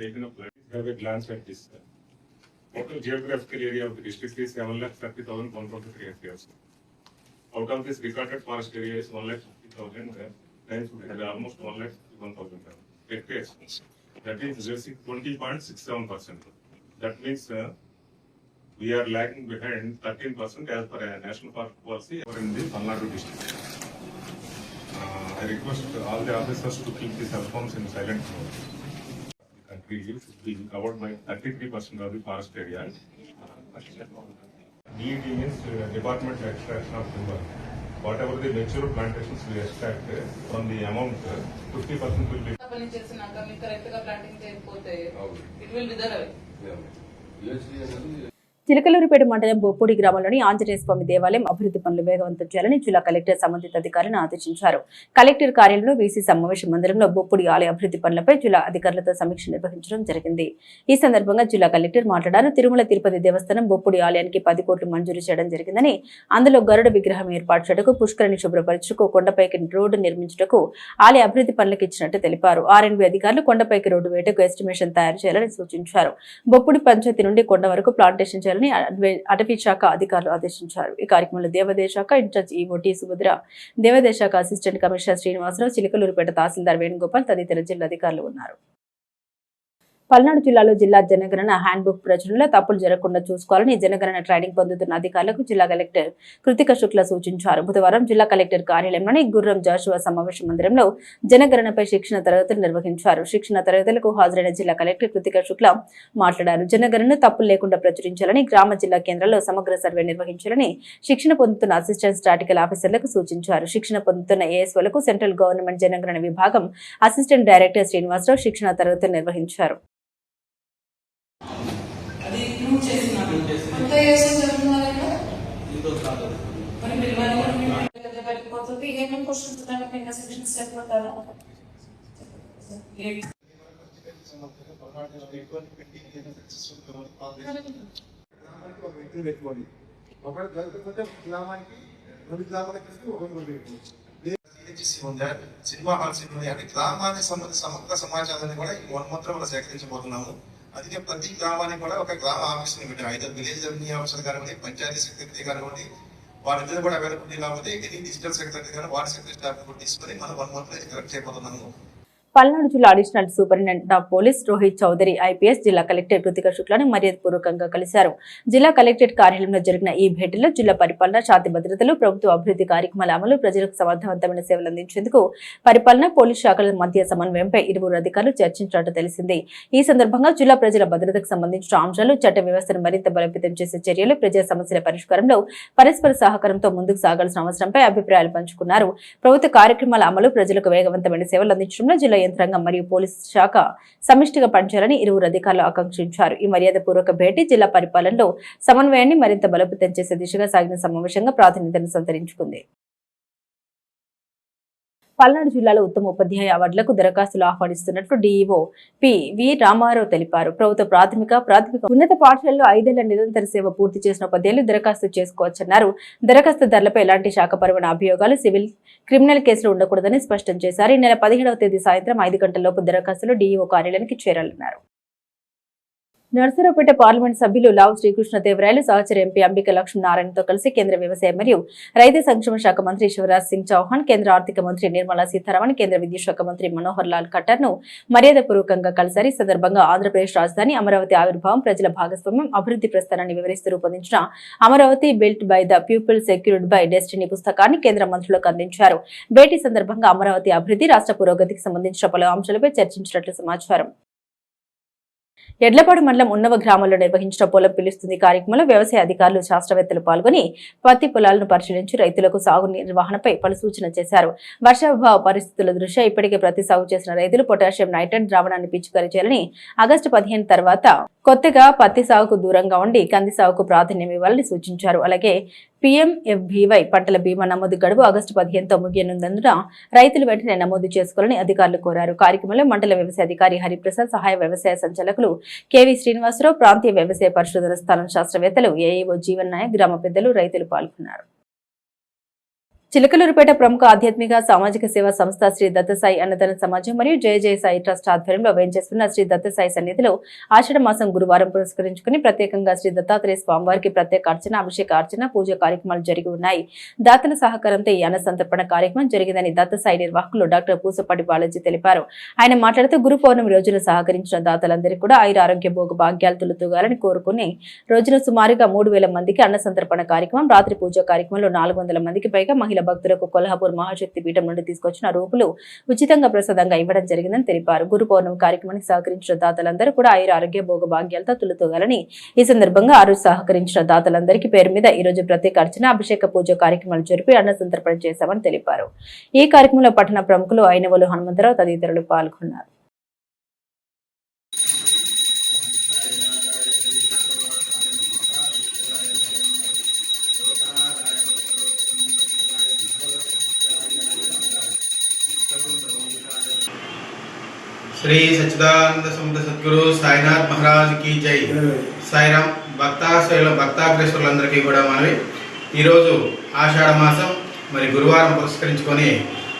taken up planting. Have a glance at this. Total geographical area of the district is 7,30,123 hectares. Out of this, recorded forest area is 1,50,000. Then we have almost 1,51,000 hectares. That is 20.67%. That means. We are lagging behind 13% as per a national park policy in the Palnadu district. I request all the officers to keep the cell phones in silent mode. The country should be covered by 33% of the forest area. DET means Department Extraction of Timber. Whatever the mature plantations we extract from the amount, 50% will be. Correct planting it will wither away. Chilakaluripet మండలం బొప్పూడి గ్రామంలోని ఆంజనేయ స్వామి దేవాలయం అభివృద్ధి పనులు వేగవంతం చేయాలని జిల్లా కలెక్టర్ సంబంధిత అధికారులను ఆదేశించారు. కలెక్టర్ కార్యాలయంలో వీసీ సమావేశ మందిరంలో బొప్పూడి ఆలయ అభివృద్ధి పనులపై జిల్లా అధికారులతో సమీక్ష నిర్వహించడం జరిగింది. ఈ సందర్భంగా జిల్లా కలెక్టర్ మాట్లాడారు. తిరుమల తిరుపతి దేవస్థానం బొప్పూడి ఆలయానికి 10 కోట్లు మంజూరు చేయడం జరిగిందని, అందులో గరుడ విగ్రహం ఏర్పాటు చేయటకు, పుష్కరిణి శుభ్రపరచుటకు, కొండపైకి రోడ్డు నిర్మించుటకు ఆలయ అభివృద్ధి పనులకు ఇచ్చినట్టు తెలిపారు. ఆర్ఎండ్బి అధికారులు కొండపైకి రోడ్డు వేటకు ఎస్టిమేషన్ తయారు చేయాలని సూచించారు. బొప్పూడి పంచాయతీ నుండి కొండ వరకు ప్లాంటేషన్ అటవీ శాఖ అధికారులు ఆదేశించారు. ఈ కార్యక్రమంలో దేవాదాయ శాఖ ఇన్ఛార్జ్ ఈఓటీ సుభద్ర, దేవాదాయ శాఖ అసిస్టెంట్ కమిషనర్ శ్రీనివాసరావు, చిలకలూరిపేట తహసీల్దార్ వేణుగోపాల్ తదితర జిల్లా అధికారులు ఉన్నారు. పల్నాడు జిల్లాలో జిల్లా జనగణన హ్యాండ్ బుక్ ప్రచురణలో తప్పులు జరగకుండా చూసుకోవాలని జనగణన ట్రైనింగ్ పొందుతున్న అధికారులకు జిల్లా కలెక్టర్ కృతిక శుక్ల సూచించారు. బుధవారం జిల్లా కలెక్టర్ కార్యాలయంలోని గుర్రం జాషువా సమావేశ మందిరంలో జనగణనపై శిక్షణ తరగతులు నిర్వహించారు. శిక్షణ తరగతులకు హాజరైన జిల్లా కలెక్టర్ కృతిక శుక్ల మాట్లాడారు. జనగణన తప్పులు లేకుండా ప్రచురించాలని, గ్రామ జిల్లా కేంద్రాల్లో సమగ్ర సర్వే నిర్వహించాలని శిక్షణ పొందుతున్న అసిస్టెంట్ స్టాటికల్ ఆఫీసర్లకు సూచించారు. శిక్షణ పొందుతున్న ఏఎస్ఓలకు సెంట్రల్ గవర్నమెంట్ జనగణన విభాగం అసిస్టెంట్ డైరెక్టర్ శ్రీనివాసరావు శిక్షణ తరగతులు నిర్వహించారు. సినిమా హాల్ సినిమా అంటే గ్రామానికి సంబంధించిన సమగ్ర సమాచారాన్ని కూడా ఈ 1 మంత్లో మనం సేకరించబోతున్నాము. అందుకే ప్రతి గ్రామానికి కూడా ఒక గ్రామ ఆఫీస్ని పెట్టాం. అయితే విలేజ్ రెవెన్యూ ఆఫీసర్ కానివ్వండి, పంచాయతీ సెక్రటరీ కానివ్వండి, వారి మీద కూడా అవైలబిలిటీ కాకపోతే ఎనీ డిజిటల్ సెక్రటరీ కానీ వార్డ్ సెక్రటరీ స్టాఫ్ కూడా తీసుకొని మనం 1 month కరెక్ట్ చేయబోతున్నాము. పల్నాడు జిల్లా additional superintendent of police Rohit Chaudhary IPS జిల్లా కలెక్టర్ కృతిక శుక్లాని మర్యాదపూర్వకంగా కలిశారు. జిల్లా కలెక్టరేట్ కార్యాలయంలో జరిగిన ఈ భేటీలో జిల్లా పరిపాలన, శాంతి భద్రతలు, ప్రభుత్వ అభివృద్ధి కార్యక్రమాల అమలు, ప్రజలకు సమర్థవంతమైన సేవలు అందించేందుకు పరిపాలన, పోలీస్ శాఖల మధ్య సమన్వయంపై ఇరువురు అధికారులు చర్చించినట్టు తెలిసింది. ఈ సందర్భంగా జిల్లా ప్రజల భద్రతకు సంబంధించిన అంశాలు, చట్ట వ్యవస్థను మరింత బలోపేతం చేసే చర్యలు, ప్రజా సమస్యల పరిష్కారంలో పరస్పర సహకారంతో ముందుకు సాగాల్సిన అవసరంపై అభిప్రాయాలు పంచుకున్నారు. ప్రభుత్వ కార్యక్రమాల అమలు, ప్రజలకు వేగవంతమైన సేవలు అందించడంలో జిల్లా యంత్రాంగం మరియు పోలీసు శాఖ సమిష్టిగా పనిచేయాలని ఇరువురు అధికారులు ఆకాంక్షించారు. ఈ మర్యాదపూర్వక భేటీ జిల్లా పరిపాలనలో సమన్వయాన్ని మరింత బలోపేతం చేసే దిశగా సాగిన సమావేశంగా ప్రాతినిధ్యాన్ని సంతరించుకుంది. పల్నాడు జిల్లాలో ఉత్తమ ఉపాధ్యాయ అవార్డులకు దరఖాస్తులు ఆహ్వానిస్తున్నట్లు డీఈఓ పి.వి. రామారావు తెలిపారు. ప్రభుత్వ ప్రాథమిక ఉన్నత పాఠశాలలో 5 ఏళ్ల నిరంతర సేవ పూర్తి చేసిన ఉపాధ్యాయులు దరఖాస్తు చేసుకోవచ్చన్నారు. దరఖాస్తుదారులపై ఎలాంటి శాఖపరమైన అభియోగాలు, సివిల్, క్రిమినల్ కేసులు ఉండకూడదని స్పష్టం చేశారు. ఈ నెల 17వ తేదీ సాయంత్రం 5 గంటలలోపు దరఖాస్తులు డీఈఓ కార్యాలయానికి చేరాలన్నారు. నర్సరావుపేట పార్లమెంట్ సభ్యులు లావు శ్రీకృష్ణదేవరాయలు సహచర ఎంపీ అంబిక లక్ష్మీనారాయణతో కలిసి కేంద్ర వ్యవసాయ మరియు రైతు సంక్షేమ శాఖ మంత్రి శివరాజ్ సింగ్ చౌహాన్, కేంద్ర ఆర్థిక మంత్రి నిర్మలా సీతారామన్, కేంద్ర విద్యుత్ శాఖ మంత్రి మనోహర్ లాల్ ఖట్టర్ ను మర్యాదపూర్వకంగా కలిశారు. ఈ సందర్భంగా ఆంధ్రప్రదేశ్ రాజధాని అమరావతి ఆవిర్భావం, ప్రజల భాగస్వామ్యం, అభివృద్ధి ప్రస్థానాన్ని వివరిస్తూ రూపొందించిన Amaravati built by the people secured by destiny పుస్తకాన్ని కేంద్ర మంత్రులకు అందించారు. భేటీ సందర్భంగా అమరావతి అభివృద్ధి, రాష్ట్ర పురోగతికి సంబంధించిన పలు అంశాలపై చర్చించినట్లు సమాచారం. ఎడ్లపాడు మండలం ఉన్నవ గ్రామంలో నిర్వహించిన పొలం పిలుస్తుంది కార్యక్రమంలో వ్యవసాయ అధికారులు, శాస్త్రవేత్తలు పాల్గొని పత్తి పొలాలను పరిశీలించి రైతులకు సాగు నిర్వహణపై పలు సూచనలు చేశారు. వర్షాభావ పరిస్థితుల దృష్ట్యా ఇప్పటికే ప్రతి సాగు చేసిన రైతులు పొటాషియం నైట్రేట్ ద్రావణాన్ని పిచికారీ చేయాలని, ఆగస్టు 15 తర్వాత కొత్తగా పత్తి సాగుకు దూరంగా ఉండి కంది సాగుకు ప్రాధాన్యం ఇవ్వాలని సూచించారు. అలాగే PMFBY పంటల బీమా నమోదు గడువు ఆగస్టు 15తో ముగియనున్నందున రైతులు వెంటనే నమోదు చేసుకోవాలని అధికారులు కోరారు. కార్యక్రమంలో మండల వ్యవసాయ అధికారి హరిప్రసాద్, సహాయ వ్యవసాయ సంచాలకులు KV శ్రీనివాసరావు, ప్రాంతీయ వ్యవసాయ పరిశోధన స్థానం శాస్త్రవేత్తలు, AEO జీవన్ నాయక్, గ్రామ పెద్దలు, రైతులు పాల్గొన్నారు. చిలకలూరుపేట ప్రముఖ ఆధ్యాత్మిక సామాజిక సేవా సంస్థ శ్రీ దత్తసాయి అన్నదాన సమాజం మరియు జయ జయ సాయి ట్రస్ట్ ఆధ్వర్యంలో వేంచేస్తున్న శ్రీ దత్తసాయి సన్నిధిలో ఆషాఢ మాసం గురువారం పురస్కరించుకుని ప్రత్యేకంగా శ్రీ దత్తాత్రేయ స్వామివారికి ప్రత్యేక అర్చన, అభిషేక అర్చన, పూజ కార్యక్రమాలు జరిగి ఉన్నాయి. దాతల సహకారంతో ఈ అన్న సంతర్పణ కార్యక్రమం జరిగిందని దత్తసాయి నిర్వాహకులు డాక్టర్ పూసపాటి బాలాజీ తెలిపారు. ఆయన మాట్లాడుతూ గురు పౌర్ణమి రోజున సహకరించిన దాతలందరికీ కూడా ఆరోగ్య భోగ భాగ్యాలు తులుతూగాలని కోరుకుని రోజున సుమారుగా 3000 మందికి అన్న సంతర్పణ కార్యక్రమం, రాత్రి పూజ కార్యక్రమంలో 400 మందికి పైగా మహిళ భక్తులకు కొల్హాపూర్ మహాశక్తి పీఠం నుండి తీసుకొచ్చిన రూపులు ఉచితంగా ప్రసాదంగా ఇవ్వడం జరిగిందని తెలిపారు. గురు పౌర్ణమి కార్యక్రమానికి సహకరించిన దాతలందరూ కూడా ఆరోగ్య భోగ భాగ్యాలతో తులుతూగాలని ఈ సందర్భంగా ఆ రోజు సహకరించిన దాతలందరికీ పేరు మీద ఈ రోజు ప్రత్యేక అర్చన, అభిషేక పూజ కార్యక్రమాలు జరిపి అన్న సంతర్పణ చేశామని తెలిపారు. ఈ కార్యక్రమంలో పట్టణ ప్రముఖులు అయినవోలు హనుమంతరావు తదితరులు పాల్గొన్నారు. श्री सच्चिदानंद समुद्र सद्गुरु साईनाथ महाराज की जय. साईराम భక్తాగ్రేశ్వరులందరికీ కూడా మనవి. ఈరోజు ఆషాఢ మాసం మరి గురువారం పురస్కరించుకొని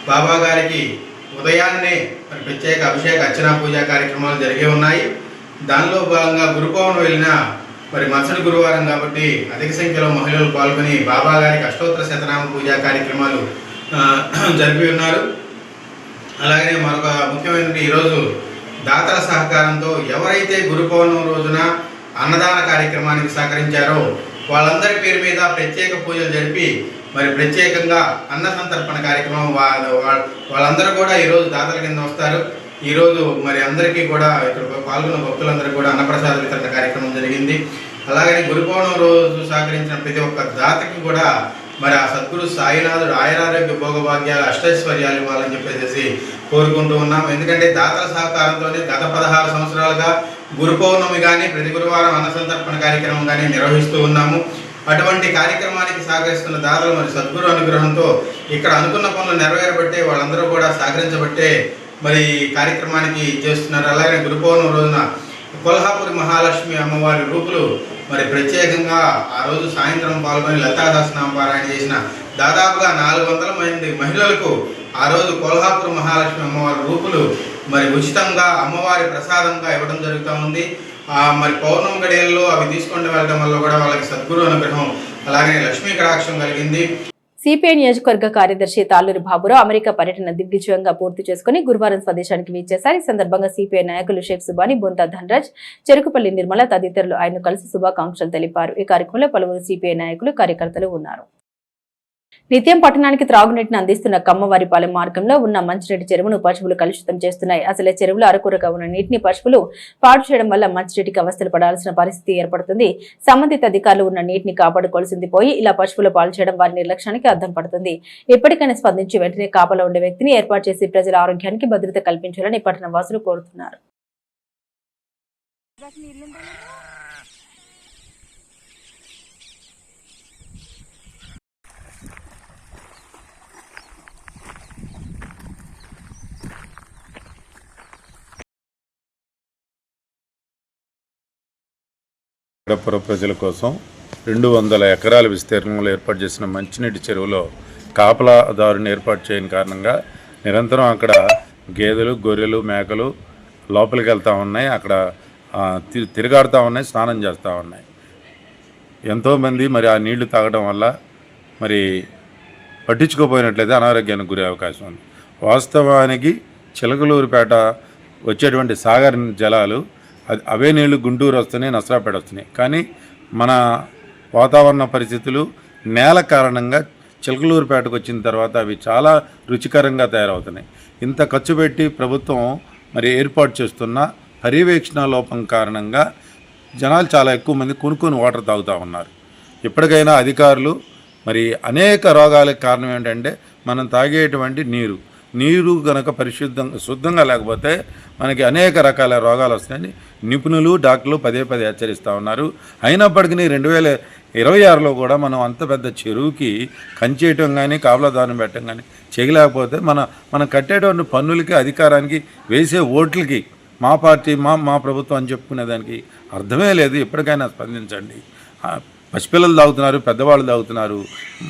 బాబా గారికి ఉదయాన్నే మరి ప్రత్యేక అభిషేక అర్చన పూజా కార్యక్రమాలు జరిగే ఉన్నాయి. దానిలో భాగంగా గురు పౌర్ణమి వెళ్ళిన మరి మరుసటి గురువారం కాబట్టి అధిక సంఖ్యలో మహిళలు పాల్గొని బాబా గారికి అష్టోత్తర శతనామ పూజా కార్యక్రమాలు జరిపి ఉన్నారు. అలాగే మరొక ముఖ్యమైనది, ఈరోజు దాతల సహకారంతో ఎవరైతే గురు పౌర్ణమి రోజున అన్నదాన కార్యక్రమానికి సహకరించారో వాళ్ళందరి పేరు మీద ప్రత్యేక పూజలు జరిపి మరి ప్రత్యేకంగా అన్న సంతర్పణ కార్యక్రమం వాళ్ళందరూ కూడా ఈరోజు దాతల కింద వస్తారు. ఈరోజు మరి అందరికీ కూడా ఇక్కడ పాల్గొన్న భక్తులందరూ కూడా అన్నప్రసాద వితరణ కార్యక్రమం జరిగింది. అలాగే గురు పౌర్ణమి రోజు సహకరించిన ప్రతి ఒక్క దాతకి కూడా మరి ఆ సద్గురు సాయినాథుడు ఆయురారోగ్య భోగభాగ్యాలు అష్టైశ్వర్యాలు ఇవ్వాలని చెప్పేసి కోరుకుంటూ ఉన్నాం. ఎందుకంటే దాతల సహకారంతోనే గత 16 సంవత్సరాలుగా గురు పౌర్ణమి కానీ ప్రతి గురువారం అన్న సంతర్పణ కార్యక్రమం కానీ నిర్వహిస్తూ ఉన్నాము. అటువంటి కార్యక్రమానికి సహకరిస్తున్న దాతలు మరి సద్గురు అనుగ్రహంతో ఇక్కడ అనుకున్న పనులు నెరవేరబట్టే వాళ్ళందరూ కూడా సహకరించబట్టే మరి కార్యక్రమానికి చేస్తున్నారు. అలాగే గురు పౌర్ణమి రోజున కొల్హాపూర్ మహాలక్ష్మి అమ్మవారి రూపులు మరి ప్రత్యేకంగా ఆ రోజు సాయంత్రం పాల్గొని లతా సహస్రనామ పారాయణ చేసిన దాదాపుగా 400 మంది మహిళలకు ఆ రోజు కొల్హాపూర్ మహాలక్ష్మి అమ్మవారి రూపులు మరి ఉచితంగా అమ్మవారి ప్రసాదంగా ఇవ్వడం జరుగుతూ ఉంది. మరి పౌర్ణమి గడియల్లో అవి తీసుకొని వెళ్ళడం వల్ల కూడా వాళ్ళకి సద్గురు అనుగ్రహం అలాగే లక్ష్మీ కటాక్షం కలిగింది. సిపిఐ నియోజకవర్గ కార్యదర్శి తాళ్ళూరి బాబురావు అమెరికా పర్యటన దిగ్విజయంగా పూర్తి చేసుకుని గురువారం స్వదేశానికి వీచేశారు. ఈ సందర్భంగా సిపిఐ నాయకులు షేక్ సుబాని, బొంతా ధనరాజ్, చెరుకుపల్లి నిర్మల తదితరులు ఆయన్ను కలిసి శుభాకాంక్షలు తెలిపారు. ఈ కార్యక్రమంలో పలువురు సిపిఐ నాయకులు, కార్యకర్తలు ఉన్నారు. నిత్యం పట్టణానికి త్రాగునీటిని అందిస్తున్న కమ్మవారిపాలెం మార్గంలో ఉన్న మంచినీటి చెరువును పశువులు కలుషితం చేస్తున్నాయి. అసలే చెరువులో అరకొరగా ఉన్న నీటిని పశువులు పాడు చేయడం వల్ల మంచినీటికి అవస్థలు పడాల్సిన పరిస్థితి ఏర్పడుతుంది. సంబంధిత అధికారులు ఉన్న నీటిని కాపాడుకోవాల్సింది పోయి ఇలా పశువుల పాలు చేయడం వారి నిర్లక్ష్యానికి అద్దం పడుతుంది. ఎప్పటికైనా స్పందించి వెంటనే కాపలా ఉండే వ్యక్తిని ఏర్పాటు చేసి ప్రజల ఆరోగ్యానికి భద్రత కల్పించాలని పట్టణ వాసులు కోరుతున్నారు. పుర ప్రజల కోసం 200 ఎకరాల విస్తీర్ణంలో ఏర్పాటు చేసిన మంచినీటి చెరువులో కాపలాదారుని ఏర్పాటు చేయని కారణంగా నిరంతరం అక్కడ గేదెలు, గొర్రెలు, మేకలు లోపలికి వెళ్తూ ఉన్నాయి. అక్కడ తిరగాడుతూ ఉన్నాయి, స్నానం చేస్తూ ఉన్నాయి. ఎంతోమంది మరి ఆ నీళ్లు తాగడం వల్ల మరి పట్టించుకోపోయినట్లయితే అనారోగ్యానికి గురే అవకాశం ఉంది. వాస్తవానికి చిలకలూరుపేట వచ్చేటువంటి సాగర్ జలాలు అవే నీళ్లు గుంటూరు వస్తున్నాయి, నసరాపేట వస్తున్నాయి. కానీ మన వాతావరణ పరిస్థితులు, నేల కారణంగా చిలకలూరుపేటకు వచ్చిన తర్వాత అవి చాలా రుచికరంగా తయారవుతున్నాయి. ఇంత ఖర్చు పెట్టి ప్రభుత్వం మరి ఏర్పాటు చేస్తున్న పర్యవేక్షణ లోపం కారణంగా జనాలు చాలా ఎక్కువ మంది కొనుక్కొని వాటర్ తాగుతూ ఉన్నారు. ఇప్పటికైనా అధికారులు మరి అనేక రోగాలకు కారణం ఏంటంటే మనం తాగేటువంటి నీరు కనుక శుద్ధంగా లేకపోతే మనకి అనేక రకాల రోగాలు వస్తాయని నిపుణులు, డాక్టర్లు పదే హెచ్చరిస్తూ ఉన్నారు. అయినప్పటికీ 2026లో కూడా మనం అంత పెద్ద చెరువుకి కంచేయటం కానీ కాపలాదారుని పెట్టడం కానీ చేయలేకపోతే మనం కట్టేటువంటి పన్నులకి, అధికారానికి వేసే ఓట్లకి మా పార్టీ మా ప్రభుత్వం అని చెప్పుకునే దానికి అర్థమే లేదు. ఎప్పటికైనా స్పందించండి. పసిపిల్లలు తాగుతున్నారు, పెద్దవాళ్ళు తాగుతున్నారు.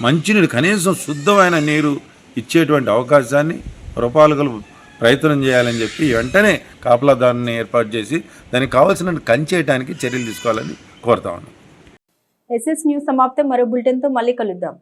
మంచినీరు, కనీసం శుద్ధమైన నీరు ఇచ్చేటువంటి అవకాశాన్ని పురపాలకులు ప్రయత్నం చేయాలని చెప్పి వెంటనే కాపలాదారుని ఏర్పాటు చేసి దానికి కావాల్సిన కంచేయడానికి చర్యలు తీసుకోవాలని కోరుతా ఉన్నాం. ఎస్ఎస్ న్యూస్ సమాప్తం. మరో బులెటిన్తో మళ్ళీ కలుద్దాం.